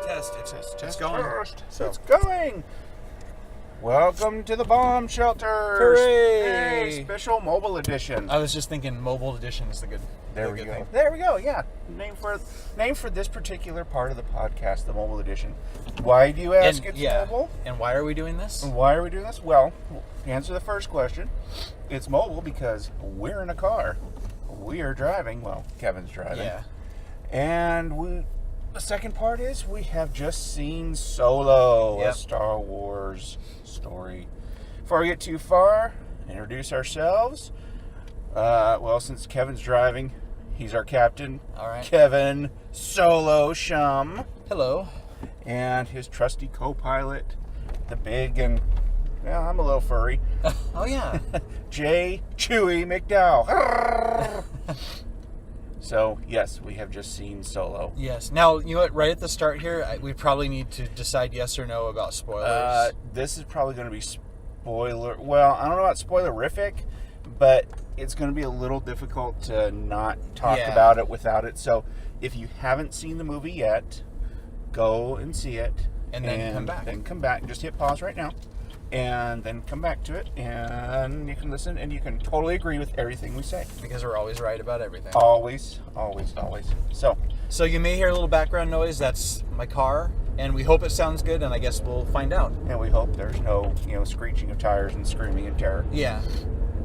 It's going. So it's going. Welcome to the bomb shelters. Hooray! Hey, special mobile edition. I was just thinking mobile edition is the good. There we good go. thing. There we go. Yeah, name for this particular part of the podcast, the mobile edition. Why do you ask it's mobile? And why are we doing this? And why are we doing this? Well, answer the first question. It's mobile because we're in a car. We are driving. Well, Kevin's driving. Yeah. And the second part is we have just seen Solo, a Star Wars story. Before we get too far, introduce ourselves. Since Kevin's driving, he's our captain. All right. Kevin Solo Schumm. Hello. And his trusty co-pilot, the big and, I'm a little furry. Oh, yeah. J. Chewy McDowell. So, yes, we have just seen Solo. Yes. Now, you know what? Right at the start here, we probably need to decide yes or no about spoilers. This is probably going to be spoiler... Well, I don't know about spoilerific, but it's going to be a little difficult to not talk about it without it. So, if you haven't seen the movie yet, go and see it. And then come back. Then come back. Just hit pause right now. And then come back to it, and you can listen, and you can totally agree with everything we say. Because we're always right about everything. Always, always, always. So you may hear a little background noise. That's my car, and we hope it sounds good, and I guess we'll find out. And we hope there's no, screeching of tires and screaming of terror. Yeah.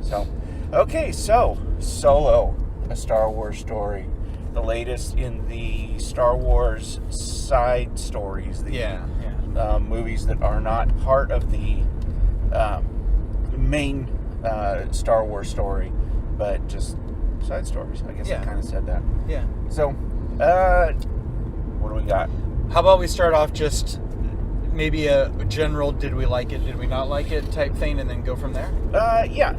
So, okay, so Solo, a Star Wars story. The latest in the Star Wars side stories. Movies that are not part of the main Star Wars story, but just side stories. I guess I kind of said that. Yeah. So, what do we got? How about we start off just maybe a general did we like it, did we not like it type thing, and then go from there?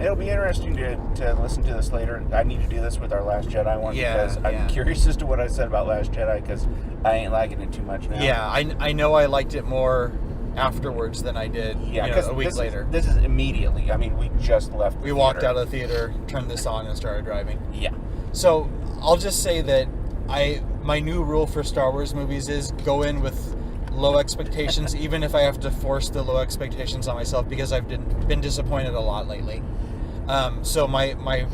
It'll be interesting to listen to this later. I need to do this with our Last Jedi one because I'm curious as to what I said about Last Jedi because I ain't liking it too much now. Yeah, I know I liked it more afterwards than I did a week later. This is immediately. I mean, we just left the theater. Walked out of the theater, turned this on, and started driving. Yeah. So I'll just say that my new rule for Star Wars movies is go in with low expectations, even if I have to force the low expectations on myself because I've been disappointed a lot lately. So my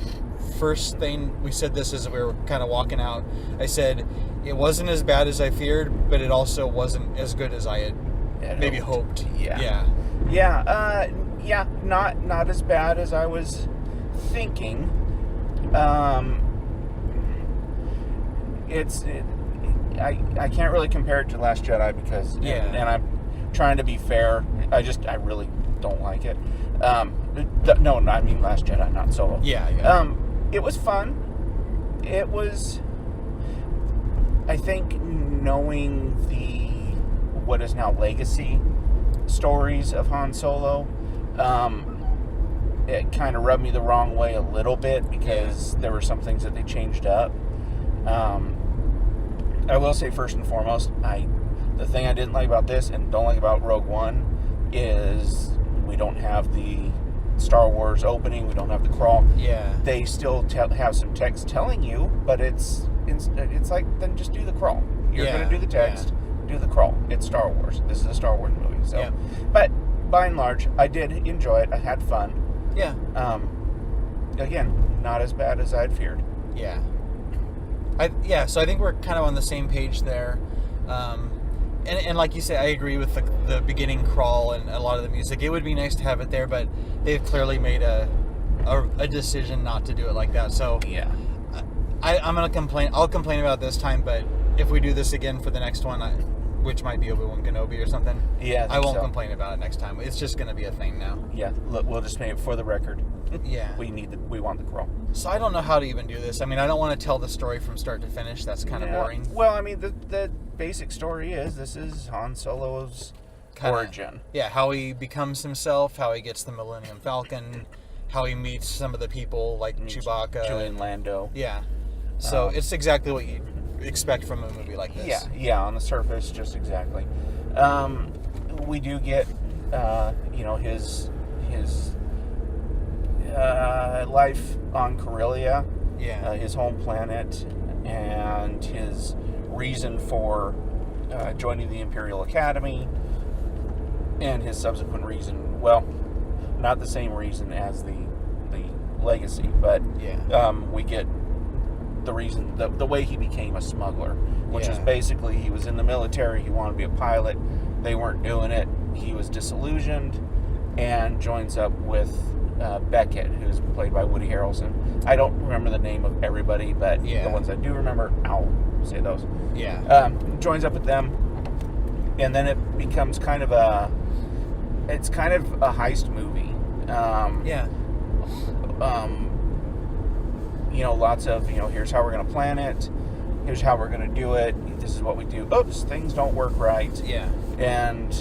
first thing, we said this as we were kind of walking out, I said it wasn't as bad as I feared, but it also wasn't as good as I had maybe hoped. Not as bad as I was thinking. I can't really compare it to Last Jedi because, and I'm trying to be fair. I really don't like it. No, I mean Last Jedi, not Solo. Yeah. It was fun. It was, I think, knowing what is now legacy stories of Han Solo, it kind of rubbed me the wrong way a little bit because there were some things that they changed up. I will say first and foremost, the thing I didn't like about this and don't like about Rogue One is we don't have the Star Wars opening, we don't have the crawl. Yeah. They still have some text telling you, but it's like, then just do the crawl. You're going to do the text, do the crawl. It's Star Wars. This is a Star Wars movie. So, but by and large, I did enjoy it. I had fun. Yeah. Again, not as bad as I'd feared. Yeah. So I think we're kind of on the same page there. And like you say, I agree with the beginning crawl and a lot of the music. It would be nice to have it there, but they've clearly made a decision not to do it like that. So I'm going to complain. I'll complain about it this time, but if we do this again for the next one, which might be Obi-Wan Kenobi or something, I won't complain about it next time. It's just going to be a thing now. Yeah, we'll just make it for the record. Yeah. We want the crawl. So I don't know how to even do this. I mean, I don't want to tell the story from start to finish. That's kind of boring. Well, I mean, the basic story is this is Han Solo's origin. Yeah, how he becomes himself, how he gets the Millennium Falcon, how he meets some of the people like Chewbacca. Chewie and Lando. Yeah. So it's exactly what you expect from a movie like this. Yeah, on the surface, just exactly. We do get, his life on Corellia, his home planet, and his reason for joining the Imperial Academy, and his subsequent reason. Well, not the same reason as the legacy, but we get the reason, the way he became a smuggler, which is basically he was in the military, he wanted to be a pilot, they weren't doing it, he was disillusioned, and joins up with Beckett, who's played by Woody Harrelson. I don't remember the name of everybody, but the ones I do remember, I'll say those. Joins up with them, and then it becomes kind of a heist movie. Lots of, here's how we're going to plan it, here's how we're going to do it, this is what we do. Oops, things don't work right. And,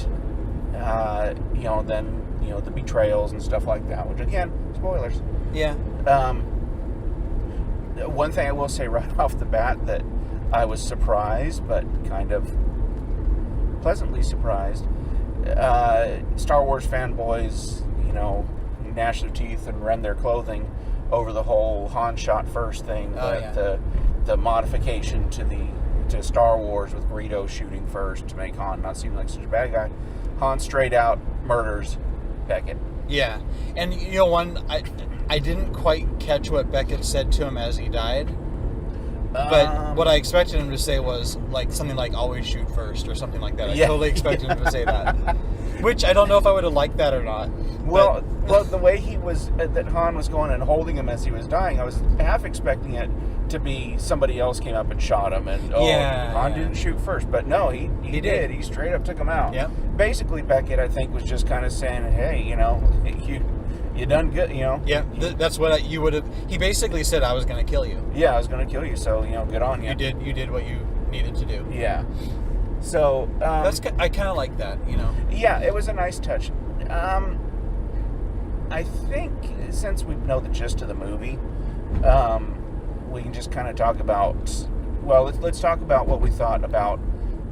then, the betrayals and stuff like that, which, again, spoilers. One thing I will say right off the bat that I was surprised, but kind of pleasantly surprised, Star Wars fanboys, gnash their teeth and rend their clothing over the whole Han shot first thing, the modification to Star Wars with Greedo shooting first to make Han not seem like such a bad guy. Han straight out murders Beckett. And I didn't quite catch what Beckett said to him as he died. But what I expected him to say was something like "always shoot first" or something like that. I totally expected him to say that, which I don't know if I would have liked that or not. Well, the way he was, that Han was going and holding him as he was dying, I was half expecting it to be somebody else came up and shot him, and Han didn't shoot first, but no, he did. He straight up took him out. Basically, Beckett, I think, was just kind of saying, "Hey, you done good, That's what you would have. He basically said, "I was going to kill you." I was going to kill you, so good on you. You did what you needed to do. So I kind of like that, it was a nice touch. I think since we know the gist of the movie, we can just kind of talk about. Well, let's talk about what we thought about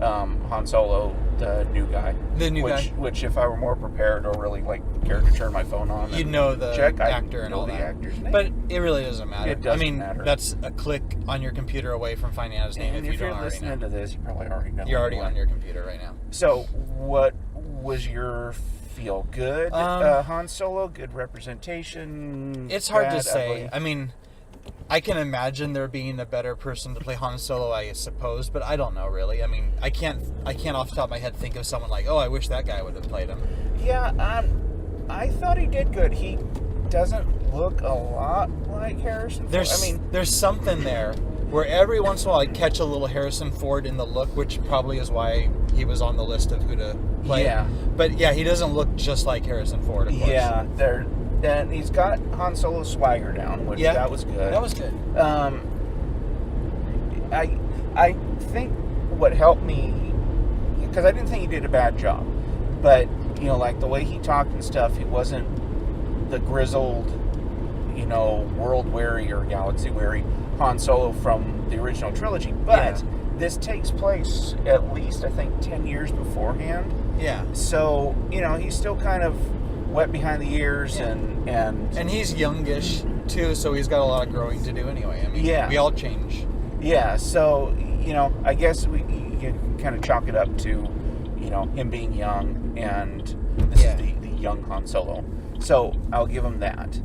Han Solo, the new guy. Which, if I were more prepared or really cared to turn my phone on, you'd know the actor and all that. Actor's name. But it really doesn't matter. It doesn't matter. That's a click on your computer away from finding out his name. And if you're don't already listening know. to this, you probably already know. You're already on your computer right now. So, what was your feel? Good Han Solo? Good representation? It's hard to Ugly? say. I mean, I can imagine there being a better person to play Han Solo, I suppose, but I don't know really. I mean, I can't off the top of my head think of someone like, oh, I wish that guy would have played him. I thought he did good. He doesn't look a lot like Harrison Ford. There's something there where every once in a while I catch a little Harrison Ford in the look, which probably is why he was on the list of who to play. But he doesn't look just like Harrison Ford, of course. And he's got Han Solo's swagger down, which that was good. That was good. I think what helped me, because I didn't think he did a bad job, but the way he talked and stuff, he wasn't the grizzled, world-weary or galaxy-weary Han Solo from the original trilogy. But this takes place at least, I think, 10 years beforehand. So, he's still kind of wet behind the ears, and he's youngish too, so he's got a lot of growing to do anyway. I mean, we all change. So I guess you can kind of chalk it up to him being young, and this is the young Han Solo. So I'll give him that.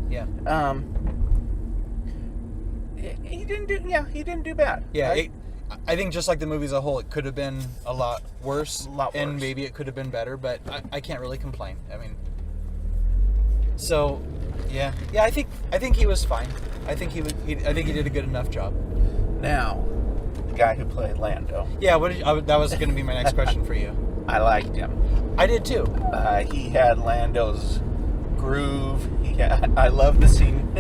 He didn't do bad. I think just like the movie as a whole, it could have been a lot worse. And maybe it could have been better, but I can't really complain. I mean, so I think he was fine. I think he did a good enough job. Now, the guy who played Lando. That was going to be my next question for you. I liked him. I did too. He had Lando's groove. I love the scene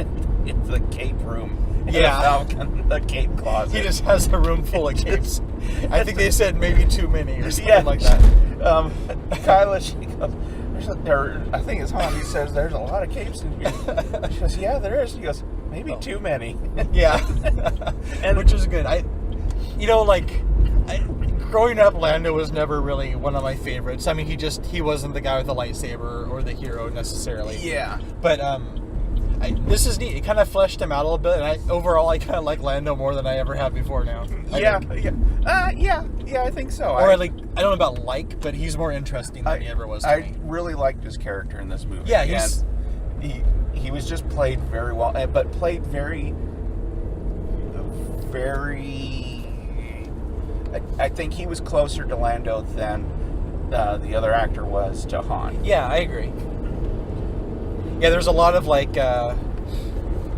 in the cape room. The cape closet. He just has a room full of capes. I think they said maybe too many or something like that. Kyla, she goes, I think it's Han. He says, "There's a lot of capes in here." She goes, "Yeah, there is." He goes, "Maybe too many." And which is good. Growing up, Lando was never really one of my favorites. I mean, he wasn't the guy with the lightsaber or the hero necessarily. Yeah. But this is neat. It kind of fleshed him out a little bit, and overall I kind of like Lando more than I ever have before now. Yeah, I think so. Or I don't know about but he's more interesting than he ever was to me. I really liked his character in this movie. Yeah, he was just played very well, but played very, very. I think he was closer to Lando than the other actor was to Han. Yeah, I agree. Yeah, there's a lot of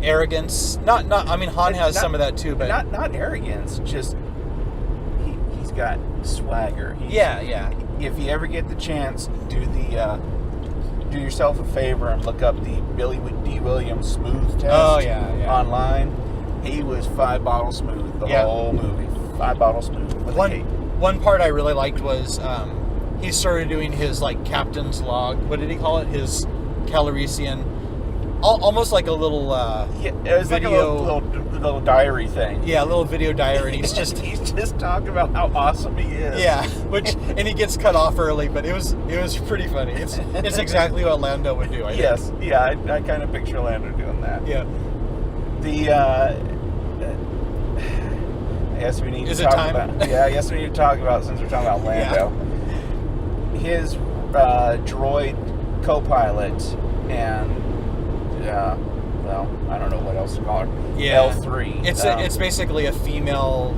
arrogance. I mean, Han has some of that too, but not arrogance. Just he's got swagger. Yeah. If you ever get the chance, do yourself a favor and look up the Billy D. Williams smooth test. Online. He was 5 bottles smooth the whole movie. 5 bottles smooth. One part I really liked was he started doing his captain's log. What did he call it? His Calrissian. Almost like a little it was video, like a little diary thing. Yeah, a little video diary. And he's just talking about how awesome he is. Yeah, and he gets cut off early, but it was pretty funny. It's exactly what Lando would do. I think. I kind of picture Lando doing that. Yeah. I guess we need Is to it talk time? about. Yeah, I guess we need to talk about, since we're talking about Lando. His droid co-pilot and. Well, I don't know what else to call her. Yeah. L3. It's basically a female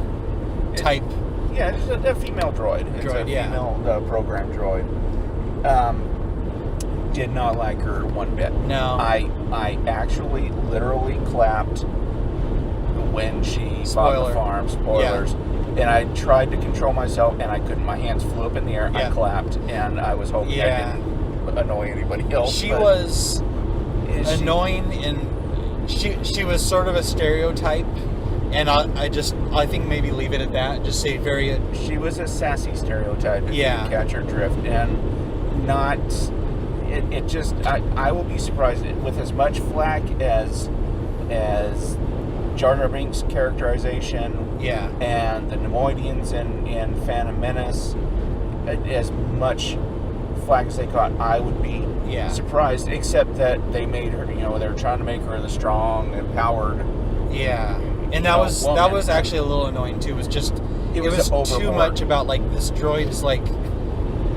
type. It's a female droid. It's a female program droid. Did not like her one bit. No. I actually literally clapped when she bought the farm. Spoilers. Yeah. And I tried to control myself, and I couldn't. My hands flew up in the air. Yeah. I clapped, and I was hoping I didn't annoy anybody else. She was annoying, and she was sort of a stereotype, and I think maybe leave it at that. Just say very. She was a sassy stereotype. If you catch her drift, and not. It just. I will be surprised with as much flack as Jar Jar Binks' characterization. Yeah. And the Nemoidians in Phantom Menace, as much flack as they caught, I would be surprised, except that they made her, they were trying to make her the strong, empowered. Yeah. And that was actually a little annoying too. It was too much about this droid's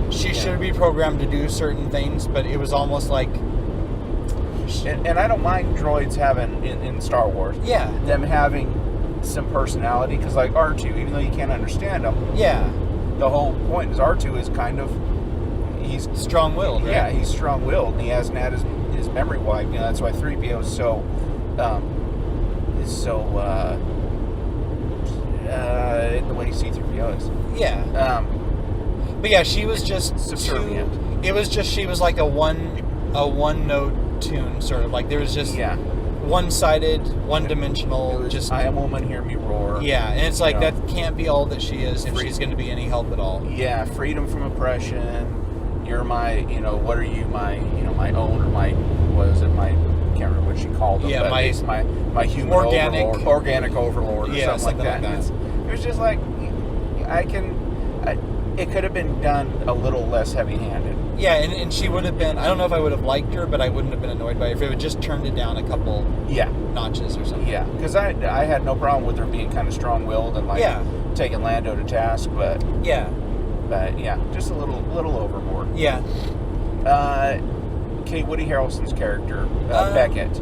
she should be programmed to do certain things, but it was almost like. And I don't mind droids having in Star Wars. Yeah. Them having some personality, because R2, even though you can't understand him. Yeah. The whole point is R2 is kind of. He's strong-willed, right? Yeah, he's strong-willed, and he hasn't had his memory wiped. That's why 3PO is so the way C-3PO is. Yeah. But yeah, she was just subservient. It was just she was like a one-note tune, sort of there was just one-sided, one-dimensional. Just I am woman, hear me roar. Yeah, and it's that can't be all that she is if she's going to be any help at all. Yeah, freedom from oppression. You're my, what are you, my, my own, or my, what is it, my, I can't remember what she called them. Yeah, my human organic overlord, or something like that. It was just it could have been done a little less heavy-handed. Yeah, and she would have been, I don't know if I would have liked her, but I wouldn't have been annoyed by her if it would just turned it down a couple notches or something. Yeah, because I had no problem with her being kind of strong-willed and taking Lando to task, but just a little overboard. Yeah. Woody Harrelson's character, Beckett.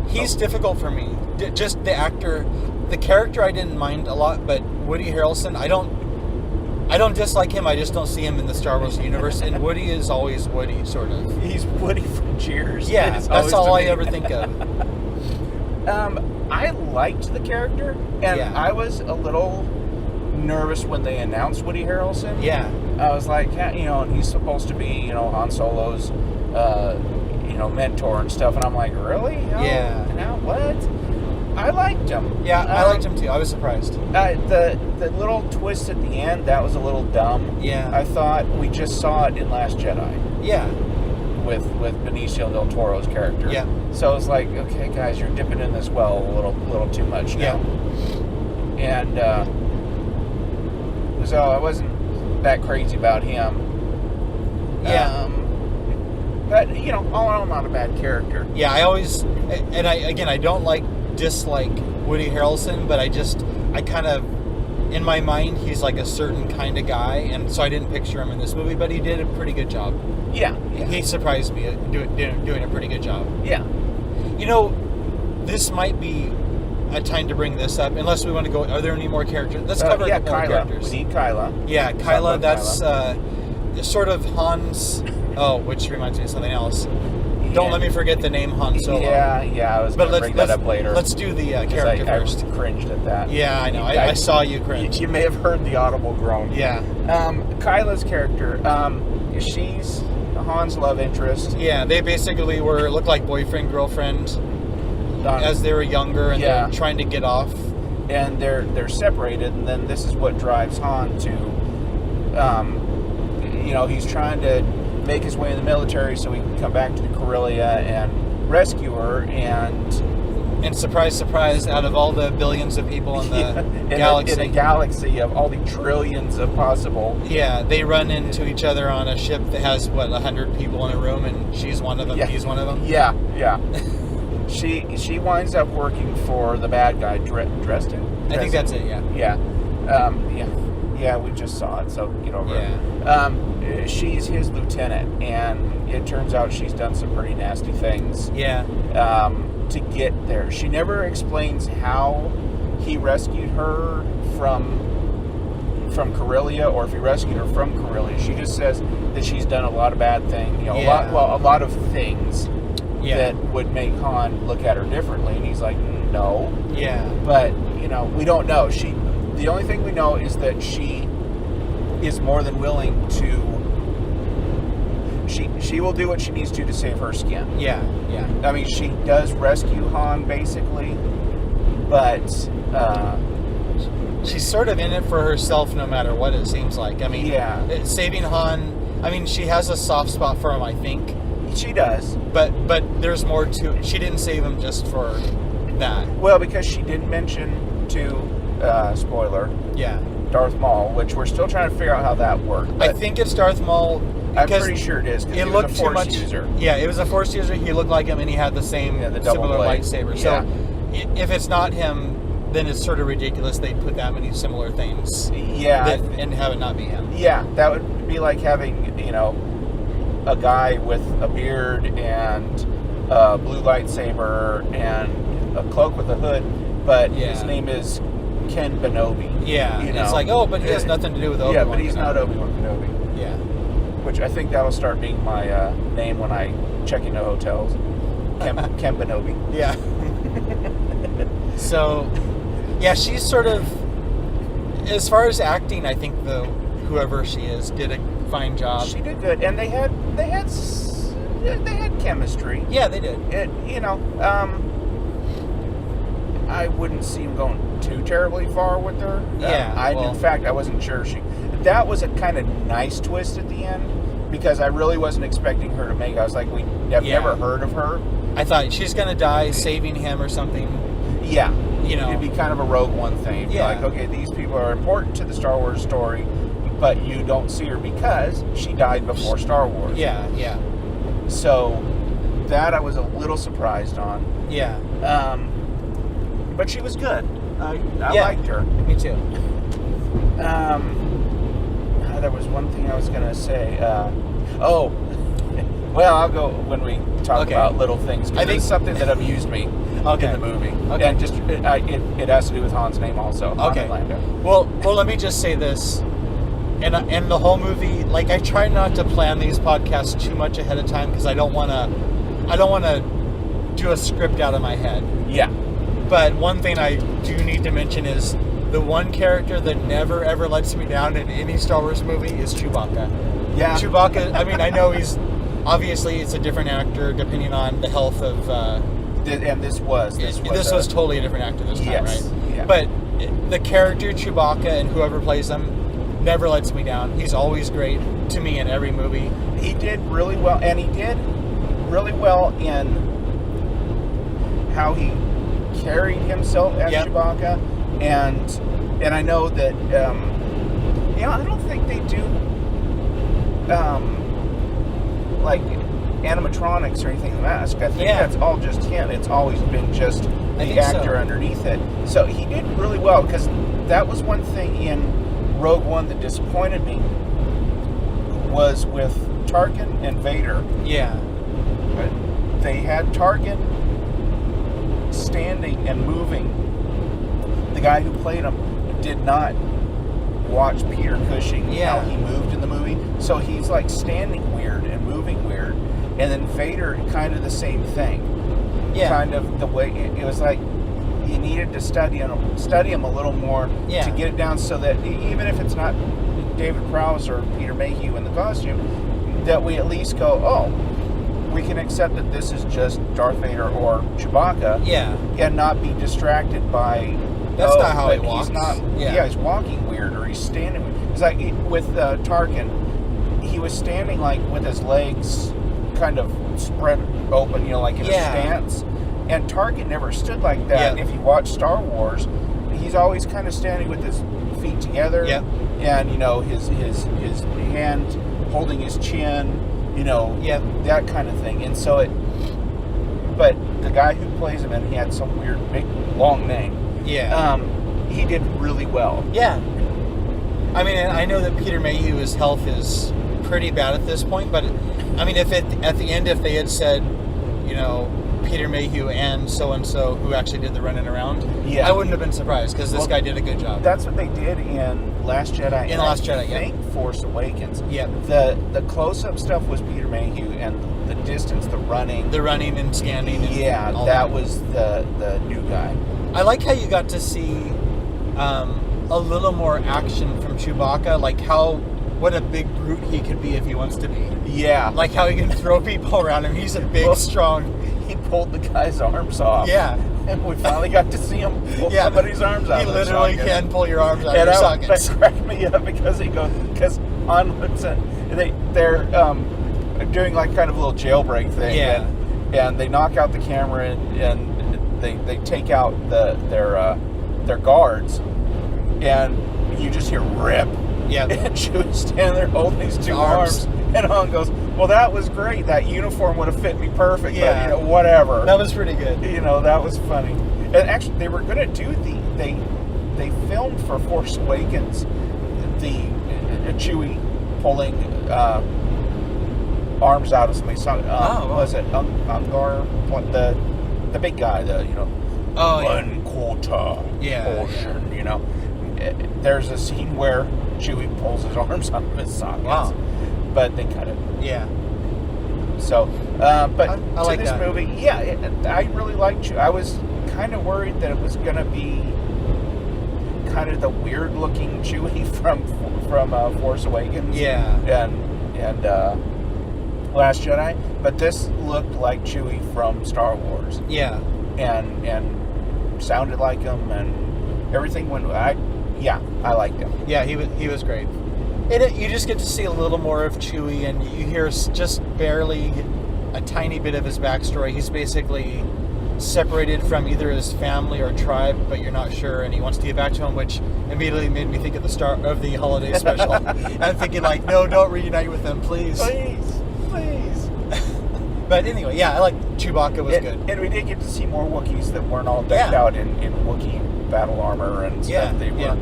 He's difficult for me. Just the actor, the character I didn't mind a lot, but Woody Harrelson, I don't dislike him. I just don't see him in the Star Wars universe. And Woody is always Woody, sort of. He's Woody from Cheers. Yeah, that's all I ever think of. I liked the character, and I was a little nervous when they announced Woody Harrelson. Yeah. I was like, and he's supposed to be, Han Solo's, mentor and stuff, and I'm like, really? Now what? I liked him. Yeah, I liked him too. I was surprised. The little twist at the end, that was a little dumb. Yeah. I thought we just saw it in Last Jedi. Yeah. With Benicio del Toro's character. Yeah. So it's like, okay, guys, you're dipping in this well a little too much now. Yeah. And so I wasn't that crazy about him. Yeah. But, you know, all in all, not a bad character. Yeah, I don't dislike Woody Harrelson, but I kind of, in my mind, he's like a certain kind of guy, and so I didn't picture him in this movie, but he did a pretty good job. Yeah. He surprised me doing a pretty good job. Yeah. You know, this might be a time to bring this up, unless we want to go, are there any more characters? Let's cover a couple more characters. We need Kyla. Yeah, Kyla, that's sort of Han's, which reminds me of something else. Don't let me forget the name Han Solo. Yeah, I was going to bring that up later. Let's do the character first. I cringed at that. Yeah, I know. I saw you cringe. You may have heard the audible groan. Yeah. Kyla's character, she's Han's love interest. Yeah, they basically looked like boyfriend, girlfriend as they were younger, and they're trying to get off. And they're separated, and then this is what drives Han to, he's trying to make his way in the military so he can come back to the Corellia and rescue her, and surprise, surprise, out of all the billions of people in the galaxy. In a galaxy of all the trillions of possible. Yeah, they run into each other on a ship that has, 100 people in a room, and she's one of them, he's one of them? Yeah. She winds up working for the bad guy, Dresden. I think that's it, yeah. Yeah, we just saw it, so get over it. She's his lieutenant, and it turns out she's done some pretty nasty things. Yeah. To get there. She never explains how he rescued her from Corellia, or if he rescued her from Corellia. She just says that she's done a lot of bad things, a lot of things that would make Han look at her differently, and he's like, no. Yeah. But, we don't know. The only thing we know is that she is more than willing to. She will do what she needs to save her skin. Yeah. I mean, she does rescue Han basically, but she's sort of in it for herself, no matter what it seems like. I mean, saving Han. I mean, she has a soft spot for him, I think. She does, but there's more to it. She didn't save him just for that. Well, because she didn't mention to spoiler. Yeah. Darth Maul, which we're still trying to figure out how that worked. I think it's Darth Maul. I'm pretty sure it is. It looked too much. User. Yeah, it was a Force user. He looked like him, and he had the same similar lightsaber. So, if it's not him, then it's sort of ridiculous they'd put that many similar things. Yeah, and have it not be him. Yeah, that would be like having a guy with a beard and a blue lightsaber and a cloak with a hood, but his name is Ken Kenobi. Yeah, it's like, but he has nothing to do with Obi-Wan. Yeah, but he's not Obi-Wan Kenobi. Yeah. Which I think that'll start being my name when I check into hotels. Ken Kenobi. Yeah. So, she's sort of, as far as acting, I think whoever she is did a fine job. She did good, and they had chemistry. Yeah, they did. I wouldn't see him going too terribly far with her. Yeah. In fact, I wasn't sure that was a kind of nice twist at the end, because I really wasn't expecting her to make it. I was like, I've never heard of her. I thought she's going to die saving him or something. Yeah. It'd be kind of a Rogue One thing. It'd be like, okay, these people are important to the Star Wars story, but you don't see her because she died before Star Wars. Yeah. So that I was a little surprised on. Yeah. But she was good. I liked her. Me too. There was one thing I was going to say. Well, I'll go when we talk about little things. I think it's something that amused me in the movie. Okay. And just it has to do with Han's name also. Okay. Well, let me just say this. And the whole movie, like, I try not to plan these podcasts too much ahead of time, because I don't want to do a script out of my head. Yeah. But one thing I do need to mention is the one character that never ever lets me down in any Star Wars movie is Chewbacca. Yeah. Chewbacca, I mean, I know he's obviously it's a different actor depending on the health of. And this was totally a different actor this time, right? Yeah. But the character Chewbacca and whoever plays him never lets me down. He's always great to me in every movie. He did really well, and he did really well in how he carried himself as Chewbacca, and I know that I don't think they do like animatronics or anything in the mask. I think Yeah. that's all just him. It's always been just I the think so. actor underneath it. So he did really well, because that was one thing in Rogue One that disappointed me, was with Tarkin and Vader. Yeah. They had Tarkin standing and moving. The guy who played him did not watch Peter Cushing, Yeah. how he moved in the movie. So he's like standing weird and moving weird. And then Vader, kind of the same thing. Yeah. Kind of the way it was like you needed to study him a little more Yeah. to get it down, so that even if it's not David Prowse or Peter Mayhew in the costume, that we at least go, oh, we can accept that this is just Darth Vader or Chewbacca, Yeah. and not be distracted by. That's not how he but walks. He's not. Yeah. He's walking weird, or he's standing weird. It's like with Tarkin, he was standing like with his legs kind of spread open, like in a stance. And Tarkin never stood like that. Yeah. And if you watch Star Wars, he's always kind of standing with his feet together. Yeah. And his hand holding his chin. Yeah. That kind of thing. And so but the guy who plays him, and he had some weird big long name. Yeah. He did really well. Yeah. I mean, I know that Peter Mayhew's health is pretty bad at this point, but I mean, if at the end, if they had said, Peter Mayhew and so who actually did the running around, Yeah. I wouldn't have been surprised, because this guy did a good job. That's what they did in Last Jedi. In and Last Jedi, I think Force Awakens. Yeah. The close-up stuff was Peter Mayhew, and the distance, the running. The running and scanning. And all that was the new guy. I like how you got to see a little more action from Chewbacca, like what a big brute he could be if he wants to be. Yeah. Like how he can throw people around him. He's a big, strong. He pulled the guy's arms off. Yeah. And we finally got to see him pull somebody's arms out. He of their literally sockets. can pull your arms out And of your that sockets. cracked me up, because on they're doing like kind of a little jailbreak thing. Yeah. And they knock out the camera, and they take out their guards, and you just hear rip. Yeah. And Chewie's standing there holding his two arms. And Han goes, well, that was great. That uniform would have fit me perfect. Yeah. But, whatever. That was pretty good. That was funny. And actually, they were going to do they filmed for Force Awakens the Chewie pulling arms out of somebody's socket. Was it Ungar? What, the big guy, one quarter portion, There's a scene where Chewie pulls his arms out of his sockets. Wow. But they cut it. Yeah. So, but I like this that. movie, I really liked Chewie. I was kind of worried that it was going to be kind of the weird-looking Chewie from Force Awakens. Yeah. And Last Jedi, but this looked like Chewie from Star Wars. Yeah. And sounded like him, and everything went. I liked him. Yeah, he was great. You just get to see a little more of Chewie, and you hear just barely a tiny bit of his backstory. He's basically separated from either his family or tribe, but you're not sure, and he wants to get back to him, which immediately made me think of the start of the holiday special. I'm thinking like, no, don't reunite with them, please. Please. But anyway, I like Chewbacca was good. And we did get to see more Wookiees that weren't all decked out in Wookiee battle armor and stuff. Yeah, They were,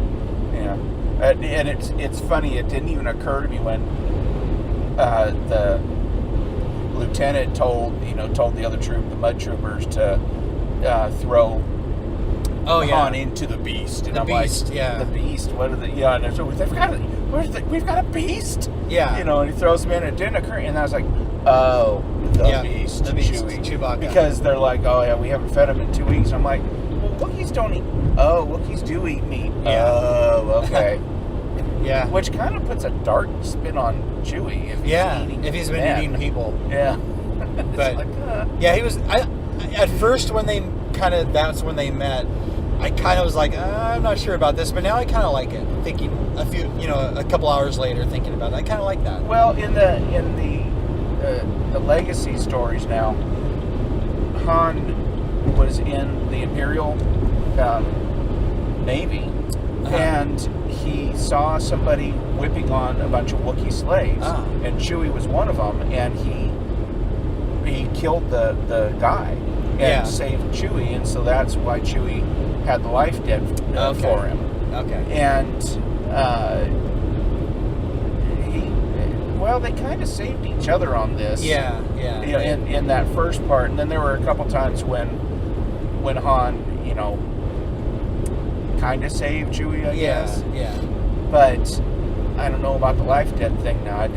and it's funny. It didn't even occur to me when the lieutenant told the other troop, the mud troopers, to throw Han into the beast. And The I'm beast, like, the beast. What are the? Yeah, and so we've got a beast. Yeah. And he throws him in. It didn't occur, and I was like, oh, the beast, Chewie. Chewbacca. Because they're like, oh yeah, we haven't fed him in 2 weeks. I'm like, well, Wookiees don't eat. Oh, Wookiees do eat meat. Yeah. Oh, okay. Yeah. Which kind of puts a dark spin on Chewie If he's been eating people. Yeah. But like, he was. At first that's when they met. I kind of was like, I'm not sure about this, but now I kind of like it. Thinking a couple hours later, thinking about it, I kind of like that. Well, in the legacy stories now, Han was in the Imperial Navy, and he saw somebody whipping on a bunch of Wookiee slaves, and Chewie was one of them, and he he killed the guy and saved Chewie, and so that's why Chewie had the life debt for him. Okay. And they kind of saved each other on this. Yeah. You know, in that first part, and then there were a couple times when Han, you know, kind of saved Chewie, I guess. Yeah. But I don't know about the life debt thing now. I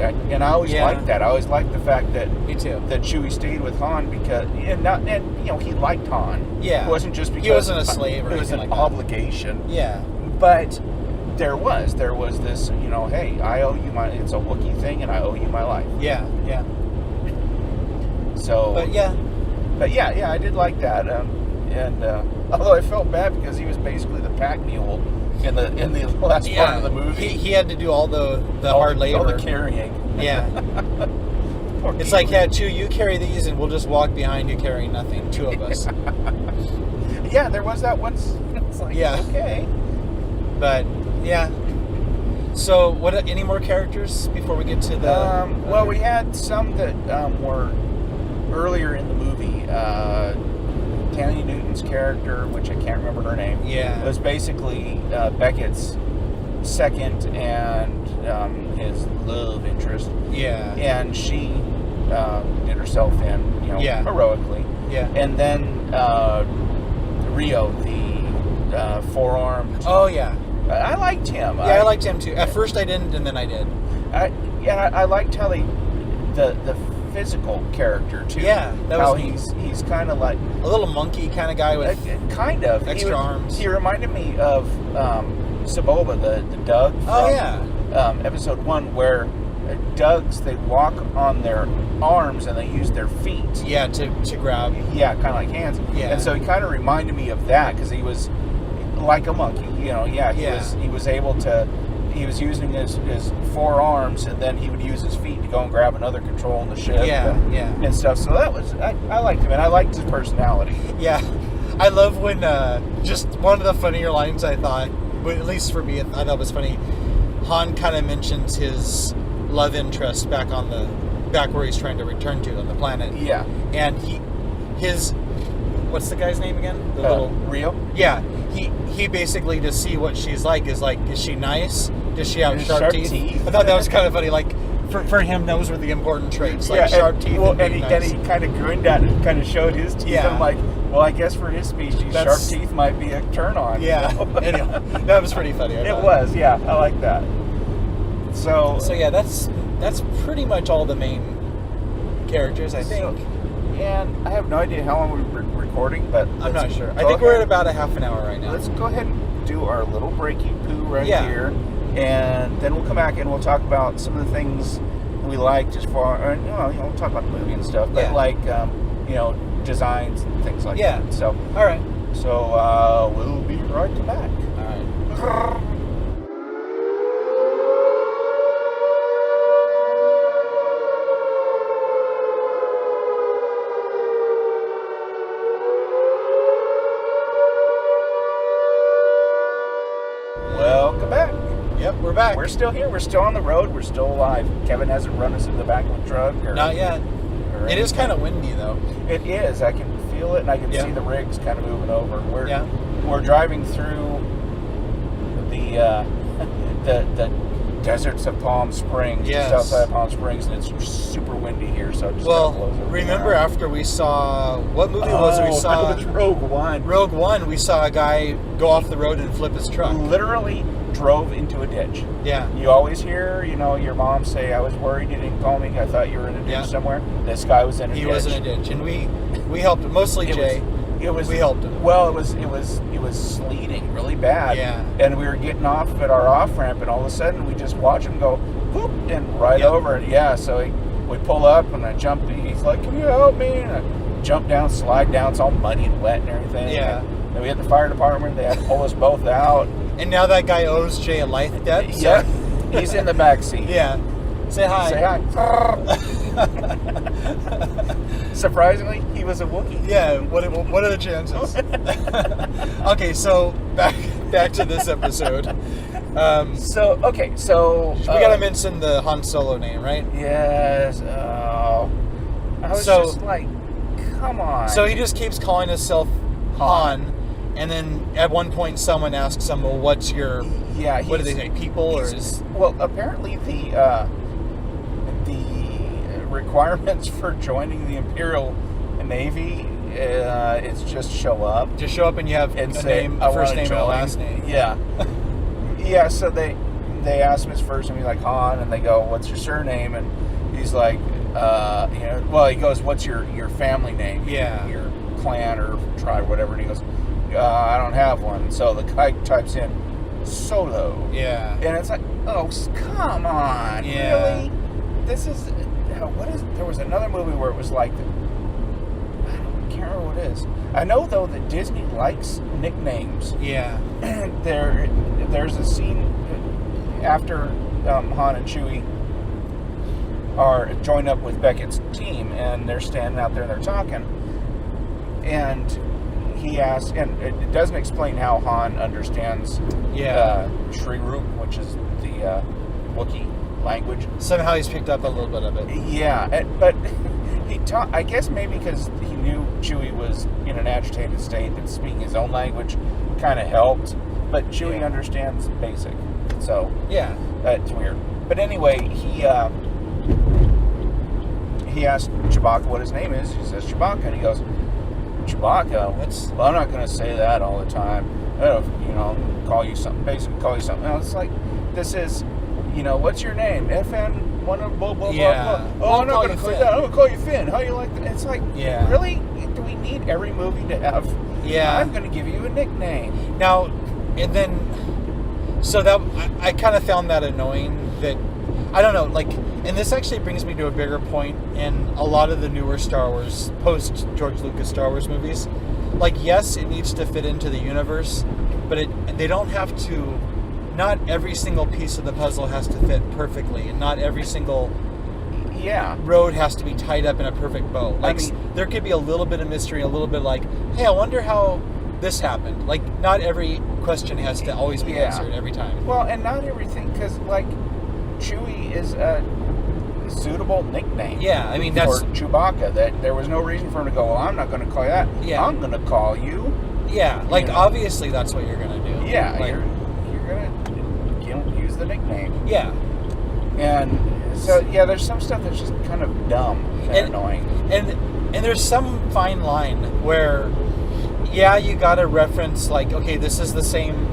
always liked that. I always liked the fact that me too. That Chewie stayed with Han because you know, he liked Han. Yeah. It wasn't just because he wasn't a slave or it was an like obligation. Yeah. But there was this, you know, hey, I owe you it's a Wookiee thing, and I owe you my life. Yeah. So. But yeah, I did like that. And although I felt bad because he was basically the pack mule in the last part of the movie. He had to do all the hard labor, all the carrying. Yeah. It's like, Chew, you carry these, and we'll just walk behind you carrying nothing. Two of us. Yeah, there was that once. It's like, okay. But yeah. So, what? Any more characters before we get to the? Well, we had some that were earlier in the movie. Tanya Newton's character, which I can't remember her name. Yeah. Was basically Beckett's second and his love interest. Yeah. And she did herself in, you know, heroically. Yeah. And then Rio, the four-armed. Oh yeah. I liked him. Yeah, I liked him too. At first I didn't, and then I did. I liked how the physical character too. Yeah, that how was he's kind of like a little monkey kind of guy with kind of extra arms. He reminded me of Saboba, the Doug. From, episode 1, where Dougs, they walk on their arms and they use their feet. Yeah, to grab. Yeah, kind of like hands. Yeah. And so he kind of reminded me of that because he was like a monkey. You know, he was able to. He was using his forearms, and then he would use his feet to go and grab another control in the ship. And stuff. So that was I liked him, and I liked his personality. Yeah, I love when just one of the funnier lines I thought, at least for me, I thought it was funny. Han kind of mentions his love interest back where he's trying to return to on the planet. Yeah, and his what's the guy's name again? The little Rio. Yeah, he basically, to see what she's like, is she nice? Does she have sharp teeth? I thought that was kind of funny. Like for him, those were the important traits, like sharp teeth. Well, and he kind of grinned at it, kind of showed his teeth. Yeah. I'm like, well, I guess for his species, sharp teeth might be a turn on. Yeah. Anyway, that was pretty funny. It was. Yeah, I like that. So yeah, that's pretty much all the main characters, I think. And I have no idea how long we're recording, but I'm not sure. I think we're at about a half an hour right now. Let's go ahead and do our little breaky poo here, and then we'll come back and we'll talk about some of the things we liked as far. We'll talk about the movie and stuff, but designs and things like that. So, all right. So we'll be right back. All right. Welcome back. Yep, we're back. We're still here. We're still on the road. We're still alive. Kevin hasn't run us in the back of a truck. Not yet. It is kind of windy, though. It is. I can feel it, and I can see the rigs kind of moving over. We're driving through the deserts of Palm Springs, just outside of Palm Springs, and it's super windy here. So it just remember after we saw what movie was it? We saw that was Rogue One. Rogue One. We saw a guy go off the road and flip his truck. Literally drove into a ditch. Yeah. You always hear, your mom say, "I was worried you didn't call me. I thought you were in a ditch somewhere." This guy was in a ditch. He was in a ditch, and we helped him. Mostly Jay. We helped him. Well, it was sleeting really bad. Yeah. And we were getting off at our off ramp, and all of a sudden we just watch him go whoop and over. And so we pull up, and I jump. He's like, "Can you help me?" And I jump down, slide down. It's all muddy and wet and everything. Yeah. And then we had the fire department. They had to pull us both out. And now that guy owes Jay a life debt. So. Yeah. He's in the back seat. Yeah. Say hi. Say hi. Surprisingly, he was a Wookiee. Yeah, what are the chances? Okay, so back to this episode. So we gotta mention the Han Solo name, right? Yes. I was So- just like, come on. So he just keeps calling himself Han, and then at one point someone asks him, "Well, what's your what do they say? People or is well, apparently the requirements for joining the Imperial Navy it's just show up just show up and you have and a say, name, I a first wanna name, and a join. last name." Yeah. Yeah. So they ask him his first name. He's like Han, and they go, "What's your surname?" And he's like, he goes, "What's your family name? Yeah. Your clan or tribe, whatever." And he goes, "I don't have one." So the guy types in Solo. Yeah. And it's like, oh, come on, Yeah. really? This is there was another movie where it was like, I can't remember what it is. I know though that Disney likes nicknames. Yeah. There's a scene after Han and Chewie are joined up with Beckett's team, and they're standing out there and they're talking, and he asks, and it doesn't explain how Han understands Shri Roop, which is the Wookiee language. Somehow he's picked up a little bit of it. Yeah, but he taught. I guess maybe because he knew Chewie was in an agitated state, that speaking his own language kind of helped. But Chewie understands basic, so Yeah. it's weird. But anyway, he asked Chewbacca what his name is. He says Chewbacca, and he goes, Chewbacca? Well, I'm not going to say that all the time. I don't, call you something, basically call you something else. It's like, this is, what's your name? FN, one of blah, blah, Yeah. blah, blah. Oh, I'm not going to call you that. I'm going to call you Finn. How you like that? It's like, really? Do we need every movie to have, I'm going to give you a nickname. Now, and then, so that, I kind of found that annoying that, I don't know, like, and this actually brings me to a bigger point in a lot of the newer Star Wars, post-George Lucas Star Wars movies. Like, yes, it needs to fit into the universe, but they don't have to, not every single piece of the puzzle has to fit perfectly, and not every single road has to be tied up in a perfect bow. Like, there could be a little bit of mystery, a little bit like, hey, I wonder how this happened. Like, not every question has to always be answered every time. Well, and not everything, because, like, Chewie is a suitable nickname. Yeah, I mean, that's... For Chewbacca, that there was no reason for him to go, well, I'm not going to call you that. Yeah. I'm going to call you. Yeah, like, obviously that's what you're going to do. Yeah, like, you're going to use the nickname. Yeah. And so, there's some stuff that's just kind of dumb and annoying. And there's some fine line where, you got to reference, like, okay, this is the same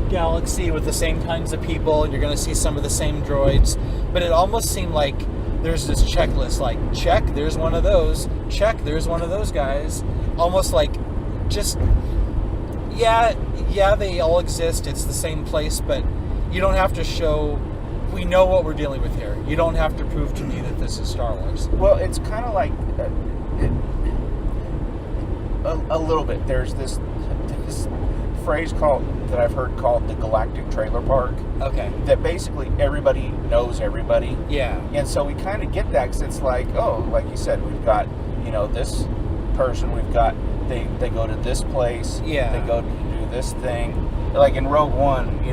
galaxy with the same kinds of people, and you're going to see some of the same droids, but it almost seemed like there's this checklist, like, check, there's one of those, check, there's one of those guys, almost like, just, they all exist, it's the same place, but you don't have to show, we know what we're dealing with here. You don't have to prove to me that this is Star Wars. Well, it's kind of like, a little bit, there's this phrase that I've heard called the Galactic Trailer Park. Okay. That basically everybody knows everybody. Yeah. And so we kind of get that because it's like, like you said, we've got, this person, we've got, they go to this place. Yeah. They go to do this thing. Like in Rogue One,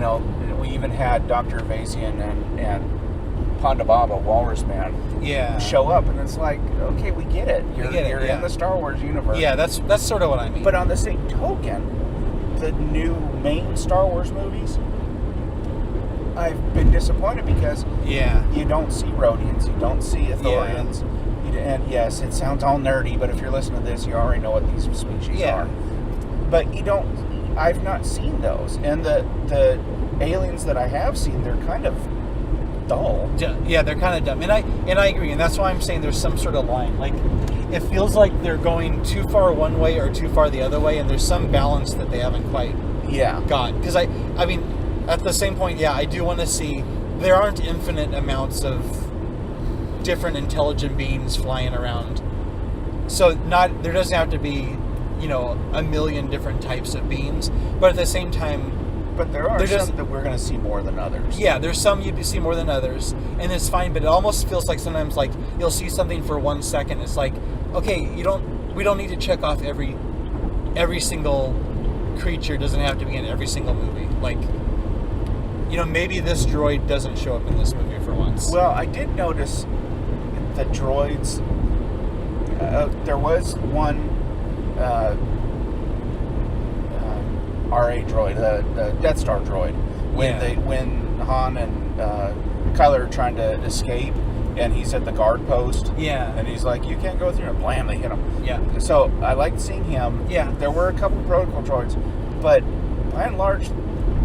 we even had Dr. Evasian and Ponda Baba, Walrus Man, show up, and it's like, okay, we get it. You're in the Star Wars universe. Yeah, that's sort of what I mean. But on the same token, the new main Star Wars movies, I've been disappointed because you don't see Rhodians, you don't see Ithorians, and yes, it sounds all nerdy, but if you're listening to this, you already know what these species are. But you don't. I've not seen those, and the aliens that I have seen, they're kind of dull. Yeah, they're kind of dumb, and I agree, and that's why I'm saying there's some sort of line. Like, it feels like they're going too far one way or too far the other way, and there's some balance that they haven't quite got. Because I mean, at the same point, I do want to see. There aren't infinite amounts of different intelligent beings flying around, so there doesn't have to be, a million different types of beings, but at the same time. But there are some that we're going to see more than others. Yeah, there's some you see more than others, and it's fine. But it almost feels like sometimes, like, you'll see something for 1 second. It's like, okay, we don't need to check off every single creature. Doesn't have to be in every single movie. Like, maybe this droid doesn't show up in this movie for once. Well, I did notice the droids there was one RA droid, the Death Star droid, when Han and Kylo are trying to escape, and he's at the guard post. Yeah. And he's like, you can't go through, and blam, they hit him. Yeah. So I liked seeing him. Yeah. There were a couple protocol droids, but by and large,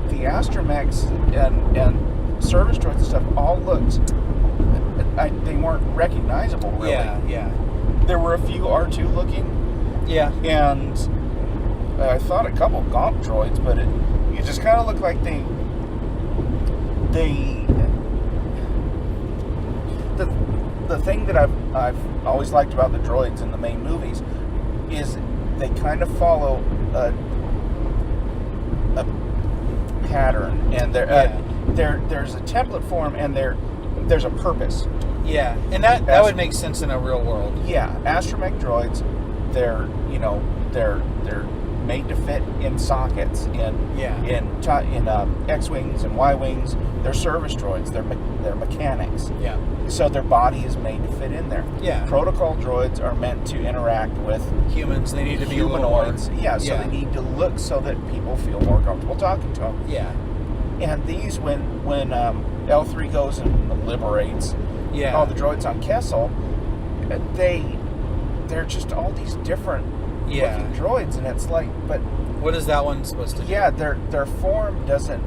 the astromechs and service droids and stuff all looked, they weren't recognizable, really. Yeah. There were a few R2 looking. Yeah. And I thought a couple Gonk droids, but it just kind of looked like the thing that I've always liked about the droids in the main movies is they kind of follow a pattern, and there's a template for them, and there's a purpose. Yeah, and that would make sense in a real world. Yeah, astromech droids, they're made to fit in sockets in X-wings and Y-wings. They're service droids. They're mechanics. Yeah. So their body is made to fit in there. Yeah. Protocol droids are meant to interact with humans. They need to be humanoids. More, so they need to look so that people feel more comfortable talking to them. Yeah. And these, when L3 goes and liberates all the droids on Kessel, they're just all these different looking droids, and it's like, but what is that one supposed to do? Yeah, their form doesn't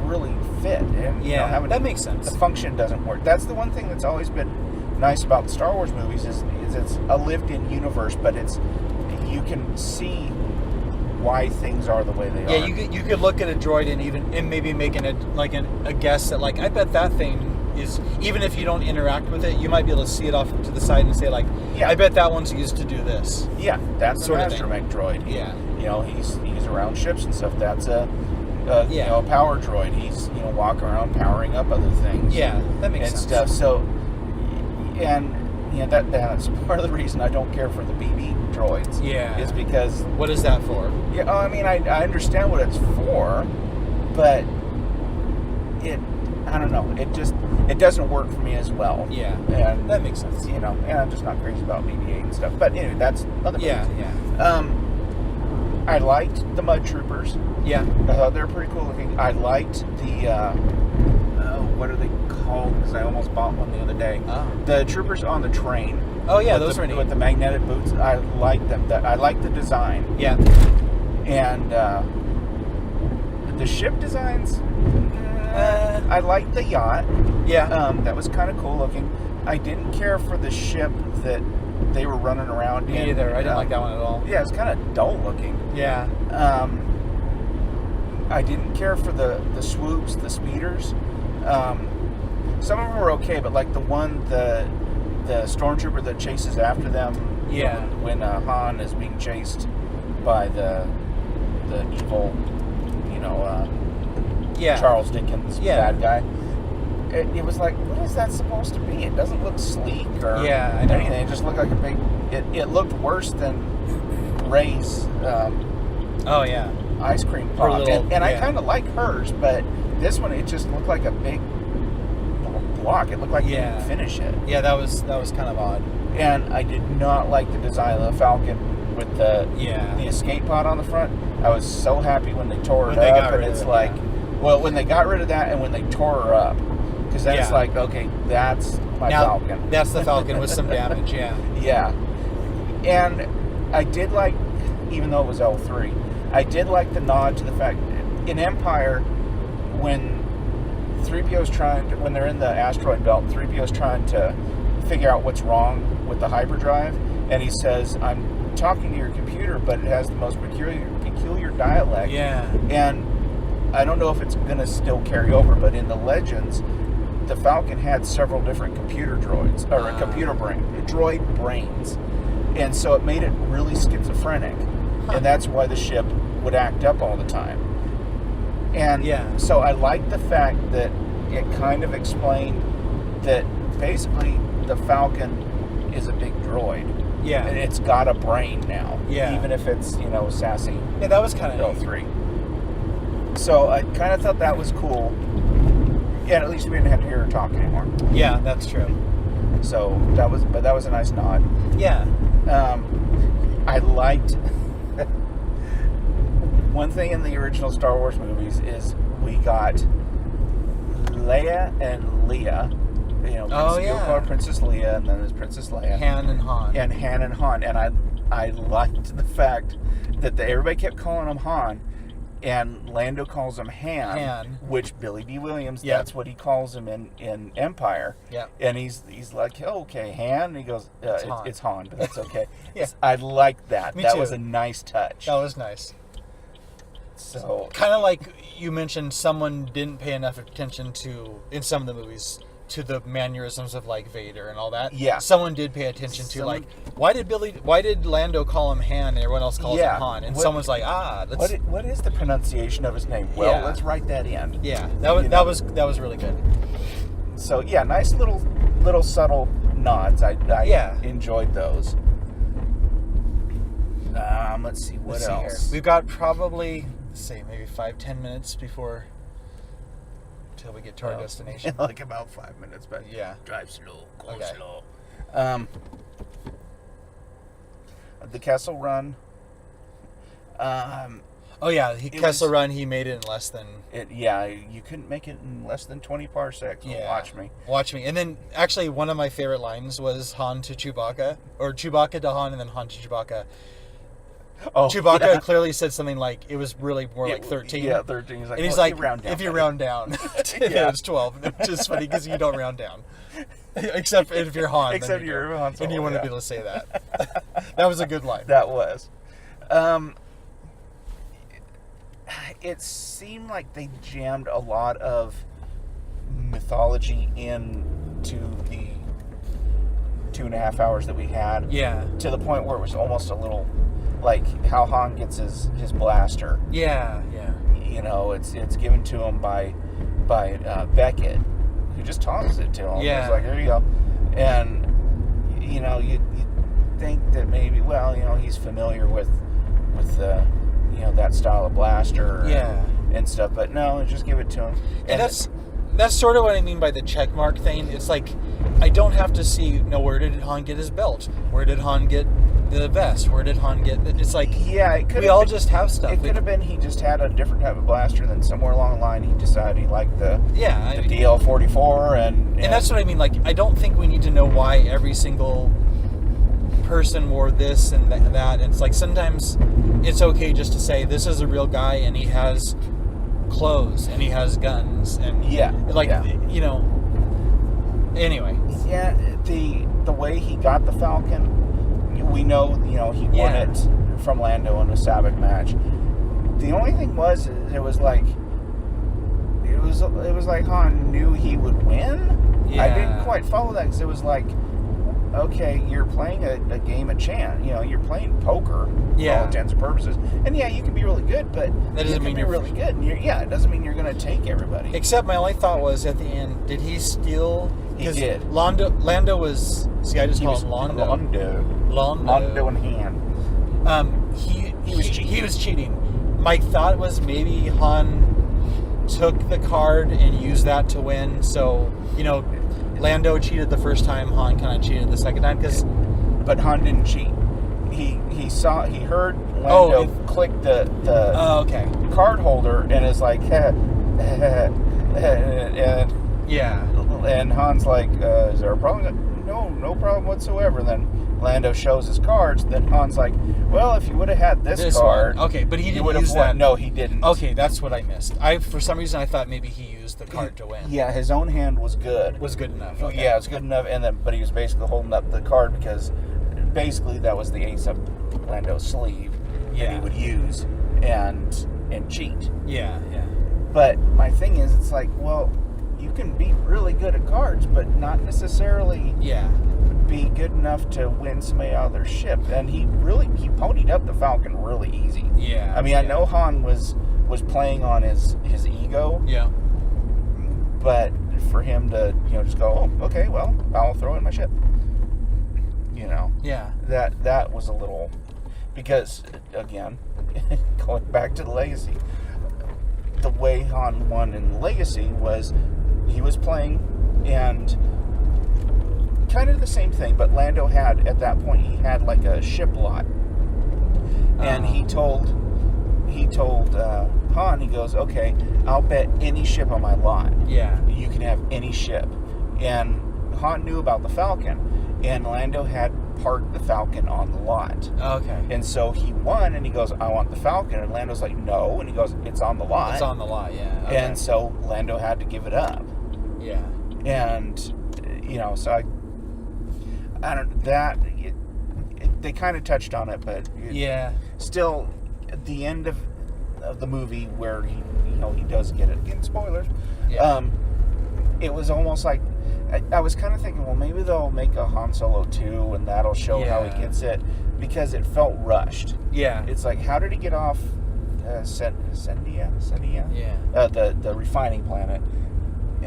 really fit, and that makes sense. The function doesn't work. That's the one thing that's always been nice about the Star Wars movies is it's a lived-in universe, but you can see why things are the way they are. Yeah, you could look at a droid and maybe making a guess that, like, I bet that thing is, even if you don't interact with it, you might be able to see it off to the side and say, like, I bet that one's used to do this. Yeah, that's an astromech droid. Yeah. He's around ships and stuff. That's a power droid. He's walking around powering up other things. Yeah, that makes sense. And stuff. So, and that's part of the reason I don't care for the BB droids. Yeah. Is because what is that for? Yeah, I mean, I understand what it's for, but I don't know. It doesn't work for me as well. Yeah, and that makes sense. And I'm just not crazy about BB-8 and stuff. But anyway, that's other things. Yeah. I liked the Mud Troopers. Yeah. They're pretty cool looking. I liked the what are they called? Because I almost bought one the other day. Oh. The troopers on the train. Oh yeah, those were neat. With the magnetic boots. I like them. I like the design. Yeah. And the ship designs. I liked the yacht. Yeah. That was kind of cool looking. I didn't care for the ship that they were running around in. Me either. I didn't like that one at all. Yeah, it's kind of dull looking. Yeah. I didn't care for the swoops, the speeders. Some of them were okay, but like the stormtrooper that chases after them. Yeah. When Han is being chased by the evil, Charles Dickens bad guy. It was like, what is that supposed to be? It doesn't look sleek or anything. It just looked like a big. It looked worse than Rey's. Ice cream pop. And I kind of like hers, but this one, it just looked like a big block. It looked like you didn't finish it. Yeah, that was kind of odd. And I did not like the design of the Falcon with the escape pod on the front. I was so happy when they tore it up, and it's like, well, when they got rid of that and when they tore her up, because then it's like, okay, that's my Falcon. That's the Falcon with some damage. Yeah. And I did like, even though it was L3, I did like the nod to the fact in Empire, when 3PO's when they're in the asteroid belt, 3PO's trying to figure out what's wrong with the hyperdrive, and he says, I'm talking to your computer, but it has the most peculiar dialect. Yeah. And I don't know if it's going to still carry over, but in the Legends, the Falcon had several different computer droids, or droid brains. And so it made it really schizophrenic. And that's why the ship would act up all the time. And so I like the fact that it kind of explained that basically the Falcon is a big droid. Yeah. And it's got a brain now. Yeah. Even if it's, sassy. Yeah, that was kind of L3. So I kind of thought that was cool. Yeah, at least we didn't have to hear her talk anymore. Yeah, that's true. So that was a nice nod. Yeah. I liked one thing in the original Star Wars movies is we got Leia and Leia. You'll call her Princess Leia, and then there's Princess Leia. Han and Han. And I liked the fact that everybody kept calling him Han, and Lando calls him Han. Which Billy D. Williams, that's what he calls him in Empire. Yeah. And he's like, oh, okay, Han. And he goes, it's Han, but that's okay. Yeah. I liked that. Me that too. was a nice touch. That was nice. So kind of like you mentioned, someone didn't pay enough attention to, in some of the movies, to the mannerisms of like Vader and all that. Yeah. Someone did pay attention to like, why did Lando call him Han and everyone else calls him Han? And someone's like, what is the pronunciation of his name? Well, let's write that in. Yeah. That was really good. So yeah, nice little subtle nods. I enjoyed those. Let's see what else. Here. We've got probably maybe 5-10 minutes before till we get to our destination. Like about 5 minutes, but drive slow, go slow. The Kessel Run. Kessel Run. He made it in less than. You couldn't make it in less than 20 parsecs. Watch me. And then actually, one of my favorite lines was Han to Chewbacca, or Chewbacca to Han, and then Han to Chewbacca. Chewbacca clearly said something like it was really more like 13. Yeah, 13. He's like, he's like, if you round down, it's 12. It's just funny because you don't round down, except if you're Han. Except you're Han Solo, and you want to be able to say that. That was a good line. That was. It seemed like they jammed a lot of mythology into the 2.5 hours that we had. Yeah. To the point where it was almost a little like how Han gets his blaster. Yeah. It's given to him by Beckett, who just tosses it to him. Yeah. It's like, here you go. And you think that maybe he's familiar with that style of blaster and stuff, but no, just give it to him. And that's sort of what I mean by the check mark thing. It's like I don't have to see where did Han get his belt? Where did Han get the vest? Where did Han get it's like we all just have stuff. It could have been he just had a different type of blaster, and then somewhere along the line he decided he liked the DL-44 and that's what I mean. Like I don't think we need to know why every single person wore this and that. And it's like sometimes it's okay just to say this is a real guy and he has clothes and he has guns and anyway. Yeah, the way he got the Falcon, we know he won it from Lando in a Sabbath match. The only thing was it was like Han knew he would win. Yeah. I didn't quite follow that because it was like, okay, you're playing a game of chance. You're playing poker for all intents and purposes. And you can be really good, but that doesn't mean you're really good. It doesn't mean you're going to take everybody. Except my only thought was at the end, did he steal? He did. Lando was. See, I just called him Lando. Lando and Han. He was cheating. My thought was maybe Han took the card and used that to win. So Lando cheated the first time. Han kind of cheated the second time but Han didn't cheat. He heard Lando click the card holder and is like, and Han's like, is there a problem? No problem whatsoever. Then Lando shows his cards. Then Han's like, well, if you would have had this card, but he didn't use that. No, he didn't. Okay, that's what I missed. For some reason I thought maybe he used the card to win. Yeah, his own hand was good. Was good enough. Okay. Yeah, it was good enough. But he was basically holding up the card because basically that was the ace up Lando's sleeve that he would use and cheat. Yeah. But my thing is, it's like, well, you can be really good at cards, but not necessarily be good enough to win somebody out of their ship. And he ponied up the Falcon really easy. Yeah. I mean, I know Han was playing on his ego. Yeah. But for him to just go, oh, okay, well, I'll throw it in my ship. Yeah. That was a little, because again, going back to the Legacy, the way Han won in Legacy was he was playing and kind of the same thing, but Lando had, at that point, he had like a ship lot. And he told Han, he goes, okay, I'll bet any ship on my lot. Yeah. You can have any ship. And Han knew about the Falcon, and Lando had parked the Falcon on the lot. Okay. And so he won, and he goes, I want the Falcon. And Lando's like, no. And he goes, it's on the lot. It's on the lot, yeah. Okay. And so Lando had to give it up. Yeah. And, so I don't, they kind of touched on it, but yeah. Still, at the end of the movie where he does get it, again, spoilers, Yeah. It was almost like, I was kind of thinking, well, maybe they'll make a Han Solo 2 and that'll show how he gets it, because it felt rushed. Yeah. It's like, how did he get off Sendia? Yeah. The refining planet.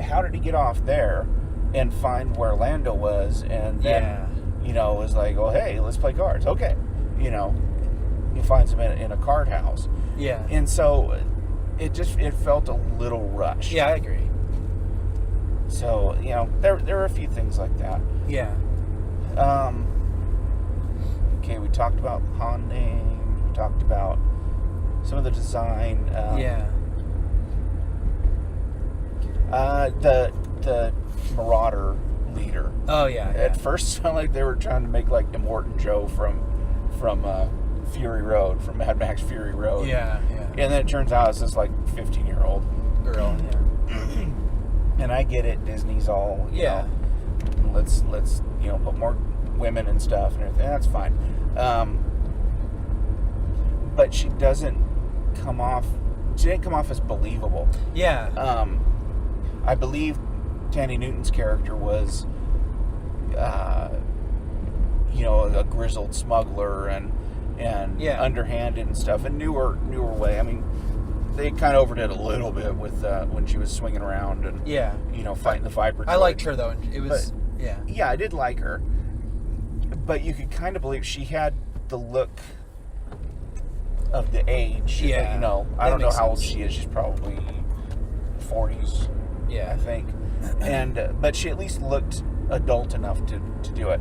How did he get off there and find where Lando was, and then, was like, oh, hey, let's play cards. Okay. He finds him in a card house. Yeah. And so it felt a little rushed. Yeah, I agree. So, there are a few things like that. Yeah. Okay, we talked about Han name. We talked about some of the design. The Marauder leader. Oh, yeah. At first, it sounded like they were trying to make like Immortan Joe from Fury Road, from Mad Max Fury Road. Yeah. And then it turns out it's this like 15-year-old girl. Yeah. And I get it. Disney's all let's put more women and stuff and everything. That's fine. But she doesn't come off. She didn't come off as believable. Yeah. I believe Tandy Newton's character was, a grizzled smuggler and underhanded and stuff, and knew her way. I mean, they kind of overdid a little bit with when she was swinging around and fighting the Viper. I liked her though. It was I did like her, but you could kind of believe she had the look of the age. Yeah, I don't know how old she is. She's probably 40s. Yeah, I think. And but she at least looked adult enough to do it.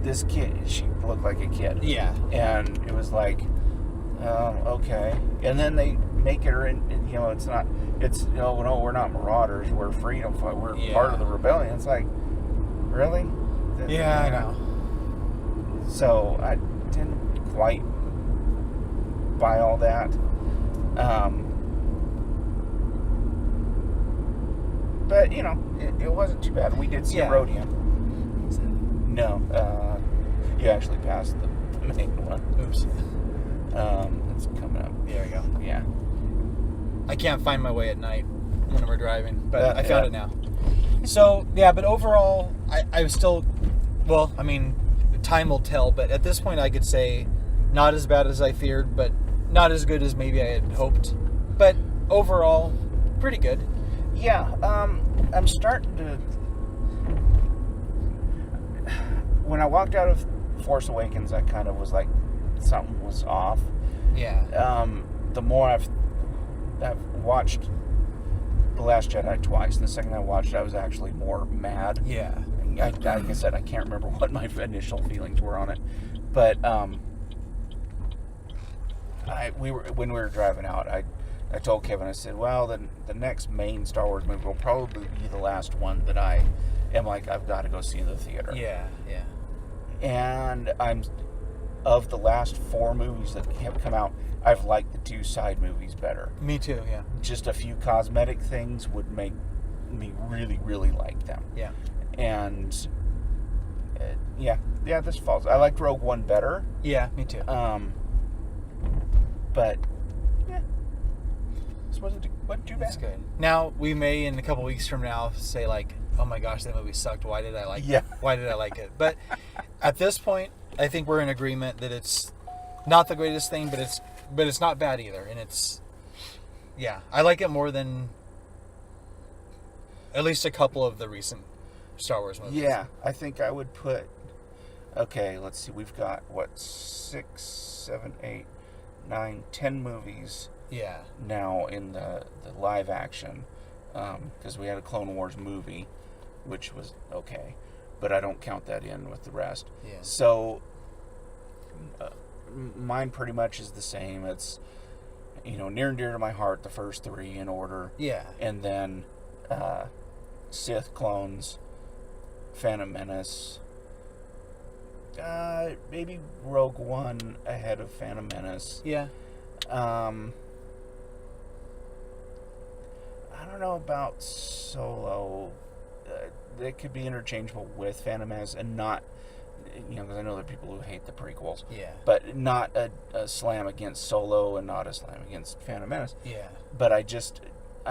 This kid, she looked like a kid. Yeah. And it was like, okay. And then they make her in, no, we're not marauders. We're freedom fighters. We're part of the rebellion. It's like, really? Yeah, I know. So I didn't quite buy all that. But, it wasn't too bad. We did see a Rodian. No. You actually passed the main one. Oops. It's coming up. There we go. Yeah. I can't find my way at night when we're driving, but I found it now. So, but overall, I was still, time will tell, but at this point I could say not as bad as I feared, but not as good as maybe I had hoped. But overall, pretty good. Yeah, I'm starting to... When I walked out of Force Awakens, I kind of was like, something was off. Yeah. The more I've watched The Last Jedi twice, and the second I watched it, I was actually more mad. Yeah. Like I said, I can't remember what my initial feelings were on it. But when we were driving out, I told Kevin, I said, well, the next main Star Wars movie will probably be the last one that I am like, I've got to go see in the theater. Yeah. And of the last 4 movies that have come out, I've liked the 2 side movies better. Me too, yeah. Just a few cosmetic things would make me really, really like them. Yeah. And, this falls. I liked Rogue One better. Yeah, me too. But, this wasn't too bad. That's good. Now, we may, in a couple weeks from now, say like, oh my gosh, that movie sucked. Why did I like it? Why did I like it? But at this point, I think we're in agreement that it's not the greatest thing, but it's not bad either. And it's, I like it more than at least a couple of the recent Star Wars movies. Yeah, I think I would put, okay, let's see, we've got, 6, 7, 8, 9, 10 movies now in the live action, because we had a Clone Wars movie, which was okay. but I don't count that in with the rest. Yeah. So mine pretty much is the same. It's, near and dear to my heart, the first three in order. Yeah. And then Sith Clones, Phantom Menace, maybe Rogue One ahead of Phantom Menace. Yeah. I don't know about Solo. They could be interchangeable with Phantom Menace and not, because I know there are people who hate the prequels. Yeah. But not a slam against Solo and not a slam against Phantom Menace. Yeah. But I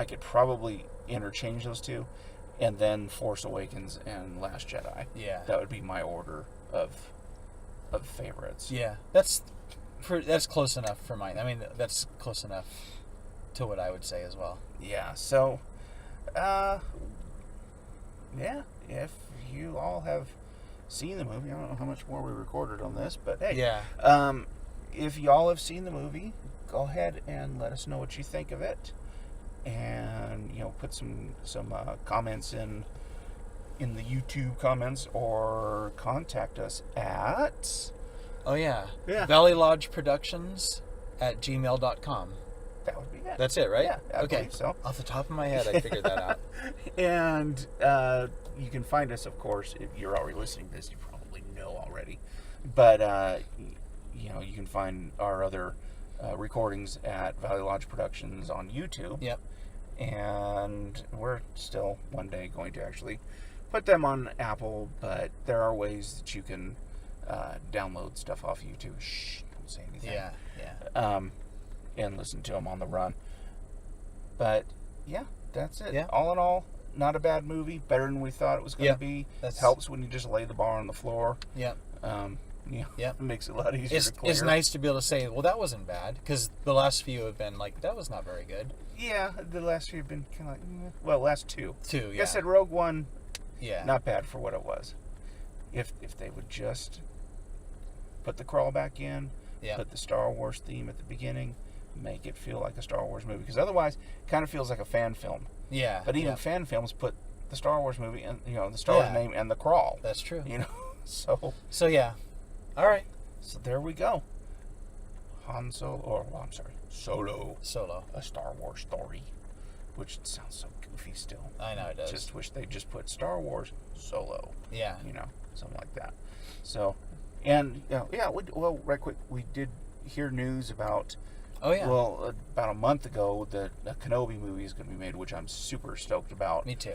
could probably interchange those two, and then Force Awakens and Last Jedi. Yeah. That would be my order of favorites. Yeah. That's close enough for mine. I mean, that's close enough to what I would say as well. Yeah. So, if you all have seen the movie, I don't know how much more we recorded on this, but hey. Yeah. If y'all have seen the movie, go ahead and let us know what you think of it. And, put some comments in the YouTube comments, or contact us at... Oh, yeah. Yeah. Valley Lodge Productions at gmail.com. That would be it. That's it, right? Yeah, I okay. believe so. Off the top of my head, I figured that out. And you can find us, of course, if you're already listening to this, you probably know already. But, you can find our other recordings at Valley Lodge Productions on YouTube. Yep. And we're still one day going to actually put them on Apple, but there are ways that you can download stuff off YouTube. Shh, don't say anything. Yeah. And listen to them on the run. But yeah, that's it. Yeah. All in all, not a bad movie. Better than we thought it was going to be. Helps when you just lay the bar on the floor. Yeah. It makes it a lot easier to clear. It's nice to be able to say, well, that wasn't bad, because the last few have been like, that was not very good. Yeah, the last few have been kind of like, well, last two. Yeah. Like I said, Rogue One, yeah, not bad for what it was. If they would just put the crawl back in, put the Star Wars theme at the beginning, make it feel like a Star Wars movie, because otherwise it kind of feels like a fan film. Yeah. But even fan films put the Star Wars movie and the Star Wars name and the crawl. That's true. So yeah. All right. So there we go. Solo. Solo. A Star Wars story, which sounds so goofy still. I know it does. Just wish they just put Star Wars Solo. Yeah. Something like that. So, and right quick, we did hear news about. Oh yeah. Well, about a month ago, the Kenobi movie is going to be made, which I'm super stoked about. Me too.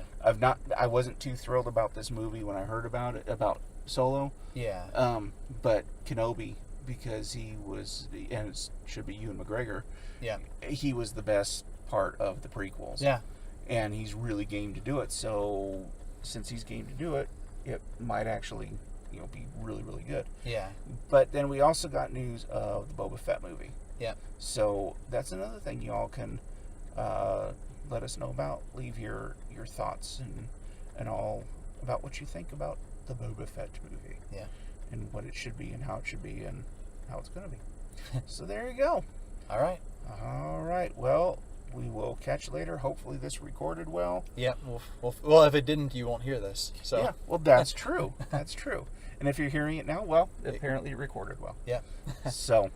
I wasn't too thrilled about this movie when I heard about it, about Solo. Yeah. But Kenobi, because he was, and it should be Ewan McGregor. Yeah. He was the best part of the prequels. Yeah. And he's really game to do it. So since he's game to do it, it might actually, be really, really good. Yeah. But then we also got news of the Boba Fett movie. Yeah. So that's another thing y'all can let us know about. Leave your thoughts and all about what you think about the Boba Fett movie. Yeah. And what it should be and how it should be and how it's going to be. So there you go. All right. All right. Well, we will catch you later. Hopefully this recorded well. Yeah. Well, if it didn't, you won't hear this. So. Yeah. Well, that's true. That's true. And if you're hearing it now, well, apparently it recorded well. Yeah. So,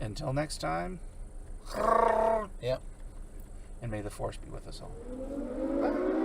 until next time. Yeah. And may the Force be with us all. Bye.